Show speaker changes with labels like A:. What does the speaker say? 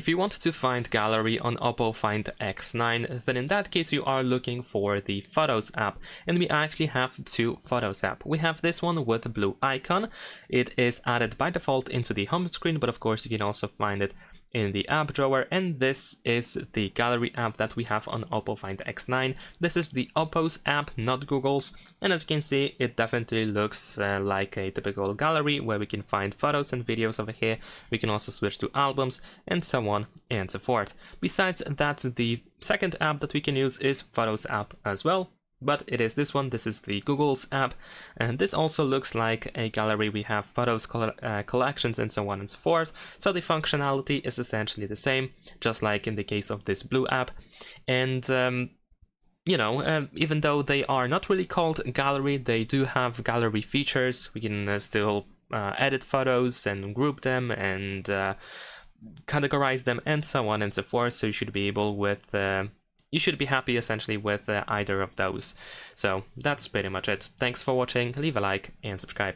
A: If you want to find gallery on OPPO Find X9, then in that case you are looking for the Photos app, and we actually have two Photos app. We have this one with a blue icon. It is added by default into the home screen, but of course you can also find it in the app drawer, and this is the gallery app that we have on OPPO Find X9. This is the OPPO's app, not Google's, and as you can see, it definitely looks like a typical gallery where we can find photos and videos over here. We can also switch to albums and so on and so forth. Besides that, the second app that we can use is Photos app as well. But it is this one. This is the Google's app, and this also looks like a gallery. We have photos, collections, and so on and so forth. So the functionality is essentially the same, just like in the case of this blue app. And even though they are not really called gallery, they do have gallery features. We can still edit photos and group them and categorize them and so on and so forth. So you should be able with you should be happy essentially with either of those. So that's pretty much it. Thanks for watching, leave a like and subscribe.